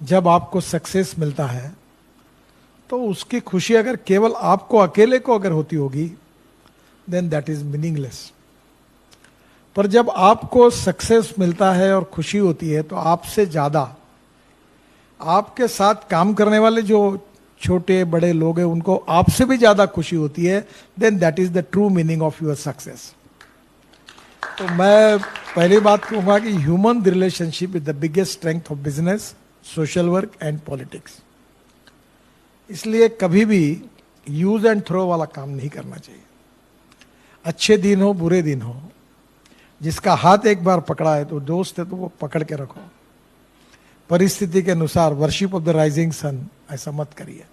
जब आपको सक्सेस मिलता है तो उसकी खुशी अगर केवल आपको अकेले को अगर होती होगी, देन दैट इज मीनिंगलेस। पर जब आपको सक्सेस मिलता है और खुशी होती है तो आपसे ज्यादा आपके साथ काम करने वाले जो छोटे बड़े लोग हैं उनको आपसे भी ज्यादा खुशी होती है, then that is the true meaning of your success. तो मैं पहली बात कहूंगा कि human relationship is the biggest strength of business, social work and politics. इसलिए कभी भी यूज एंड थ्रो वाला काम नहीं करना चाहिए। अच्छे दिन हो बुरे दिन हो, जिसका हाथ एक बार पकड़ा है तो दोस्त है तो वो पकड़ के रखो। परिस्थिति के अनुसार worship of the rising sun ऐसा मत करिए।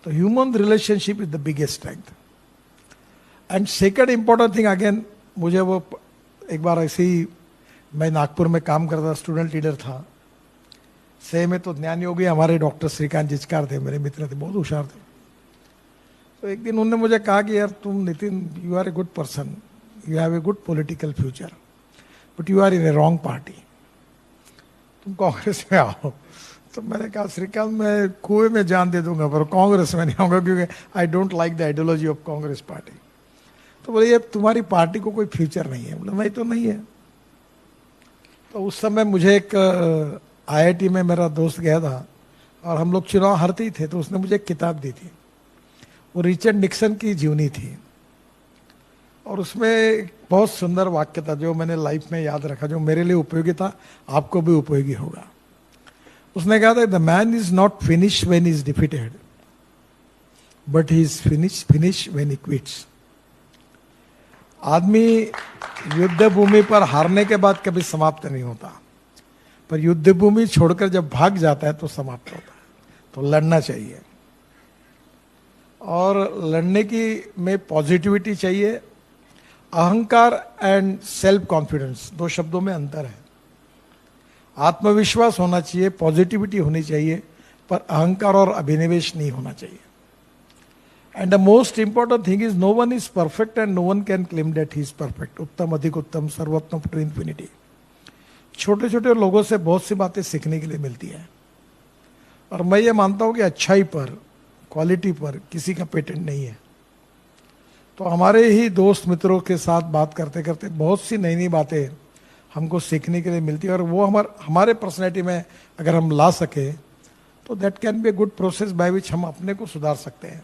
तो human relationship is the biggest strength. And second important thing again, मुझे वो एक बार ऐसे ही, मैं नागपुर में काम करता, स्टूडेंट लीडर था। सही में तो ज्ञान योगी हमारे डॉक्टर श्रीकांत जिचकार थे, मेरे मित्र थे, बहुत होशियार थे। तो एक दिन उन्होंने मुझे कहा कि यार तुम Nitin, you are a good person, you have a good political future, but you are in a wrong party, तुम कांग्रेस में आओ। तो मैंने कहा श्रीकांत मैं कुएं में जान दे दूंगा पर कांग्रेस में नहीं आऊंगा, क्योंकि I don't like the ideology of Congress party. तो बोले ये तुम्हारी पार्टी को कोई फ्यूचर नहीं है। बोले नहीं तो नहीं है। तो उस समय मुझे एक आईआईटी में मेरा दोस्त गया था और हम लोग चुनाव हारते ही थे, तो उसने मुझे एक किताब दी थी, वो रिचर्ड निक्सन की जीवनी थी। और उसमें एक बहुत सुंदर वाक्य था जो मैंने लाइफ में याद रखा, जो मेरे लिए उपयोगी था, आपको भी उपयोगी होगा। उसने कहा था, the man is not finish when is defeated, but he is finish when he quits. आदमी युद्ध भूमि पर हारने के बाद कभी समाप्त नहीं होता, पर युद्ध भूमि छोड़कर जब भाग जाता है तो समाप्त होता है। तो लड़ना चाहिए, और लड़ने की में पॉजिटिविटी चाहिए। अहंकार एंड सेल्फ कॉन्फिडेंस, दो शब्दों में अंतर है। आत्मविश्वास होना चाहिए, पॉजिटिविटी होनी चाहिए, पर अहंकार और अभिनिवेश नहीं होना चाहिए। And the most important thing is no one is perfect and no one can claim that he is perfect. उत्तम अधिक उत्तम सर्वोत्तम टू इन्फिनिटी। छोटे छोटे लोगों से बहुत सी बातें सीखने के लिए मिलती है, और मैं ये मानता हूं कि अच्छाई पर, क्वालिटी पर किसी का पेटेंट नहीं है। तो हमारे ही दोस्त मित्रों के साथ बात करते करते बहुत सी नई नई बातें हमको सीखने के लिए मिलती है, और वो हमारे पर्सनैलिटी में अगर हम ला सके तो that can be a good process by which हम अपने को सुधार सकते हैं।